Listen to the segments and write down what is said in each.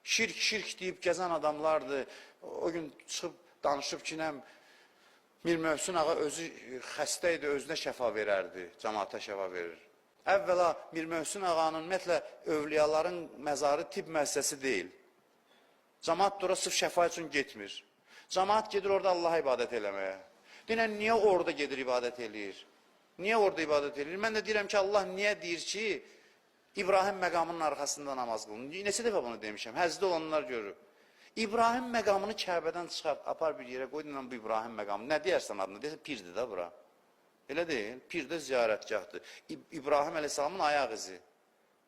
Şirk, şirk deyib gəzən adamlardır. O gün çıxıb, danışıb ki, Mir Mövsün ağa özü xəstə idi, özünə şəfa verərdi, cəmaata şəfa verir. Əvvəla Mir Mövsün ağanın ümumiyyətlə övliyaların məzarı tibb müəssisəsi deyil. Cəmaat da ora sırf şəfa üçün getmir. Cəmaat gedir orada Allaha ibadət eləməyə. Deyən, niyə orada gedir ibadət eləyir? Niyə orada ibadət eləyir? Mən də deyirəm ki, Allah niyə deyir ki, İbrahim məqamının arxasında namaz qılın. Neçə dəfə bunu demişəm, həzdə olanlar görür. İbrahim məqamını Kəbədən çıxart, apar bir yerə qoy, bu İbrahim məqamı. Nə deyərsən adını? Deyərsən, pirdir də bura. Elə deyil, pir də ziyarətgahdır. İbrahim əleyhissalamın ayaq izi.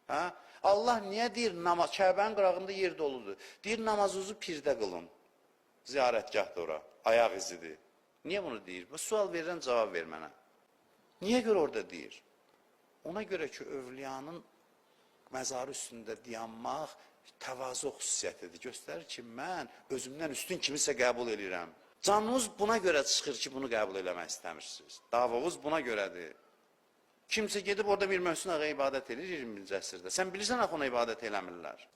Hə? Allah niyə deyir, Kəbənin qırağında yer doludur? Deyir, namazınızı pirdə qılın. Ziyarətgahdır ora, ayaq izidir. Niyə bunu deyir? Bu sual verirəm, cavab ver mənə. Niyə görə orada deyir? Ona görə ki, övliyanın məzarı üstündə dayanmaq təvazö xüsusiyyətidir. Göstərir ki, mən özümdən üstün kimisə qəbul edirəm. Canınız buna görə çıxır ki, bunu qəbul eləmək istəmirsiniz. Davavuz buna görədir. Kimsə gedib orada bir Mövsün ağa ibadət edir 20-ci əsrdə. Sən bilirsən axı ona ibadət eləmirlər.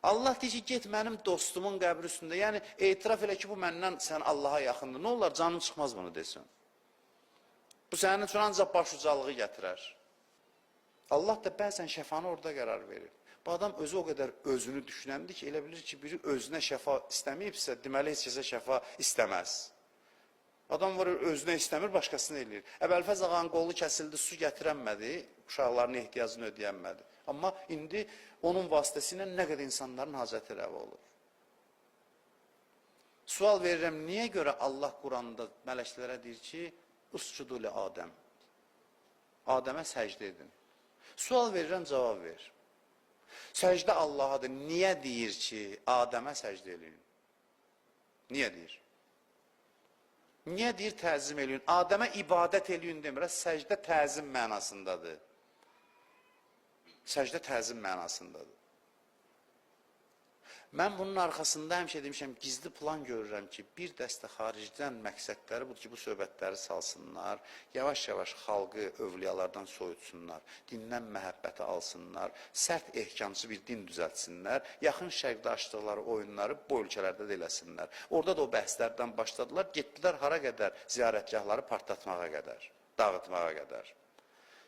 Allah deyir ki, get mənim dostumun qəbri üstündə. Yəni, etiraf elə ki, bu məndən sən Allaha yaxındır. Nə olar, canın çıxmaz bunu desin. Bu sənin üçün ancaq başucalığı gətirər. Allah da bəzən şəfanı orada qərar verir. Bu adam özü o qədər özünü düşünəndir ki, elə bilir ki, biri özünə şəfa istəməyibsə, deməli, heç kəsə şəfa istəməz. Adam var, özünə istəmir, başqasını eləyir. Əbəlfəz ağanın qolu kəsildi, su gətirənmədi, uşaqlarının ehtiyacını ödəyənmədi. Amma indi onun vasitəsilə nə qədər insanların hacəti rəva olur. Sual verirəm, niyə görə Allah Quranda mələklərə deyir ki, uscudu li Adəm. Adəmə səcdə edin. Sual verirəm, cavab ver. Səcdə Allahadır. Niyə deyir ki, Adəmə səcdə edin? Niyə deyir? Niyə deyir təzim eləyin? Adəmə ibadət eləyin demir. Səcdə təzim mənasındadır. Səcdə təzim mənasındadır. Mən bunun arxasında həmişə demişəm, gizli plan görürəm ki, bir dəstə xaricdən məqsədləri budur ki, bu söhbətləri salsınlar, yavaş-yavaş xalqı övliyalardan soyutsunlar, dindən məhəbbəti alsınlar, sərt ehkamcı bir din düzəltsinlər, yaxın şərqdə açdıqları oyunları bu ölkələrdə də eləsinlər. Orada da o bəhslərdən başladılar, getdilər hara qədər, ziyarətgahları partlatmağa qədər, dağıtmağa qədər.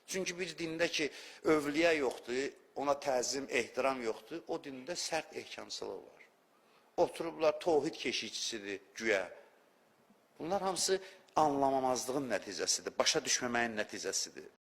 Çünki bir dində ki, övliya yoxdur, ona təzim, ehtiram yoxdur, o dində sərt ehkamçılıq var. Oturublar, tohid keşikçisidir, güya. Bunlar hamısı anlamamazlığın nəticəsidir, başa düşməməyin nəticəsidir.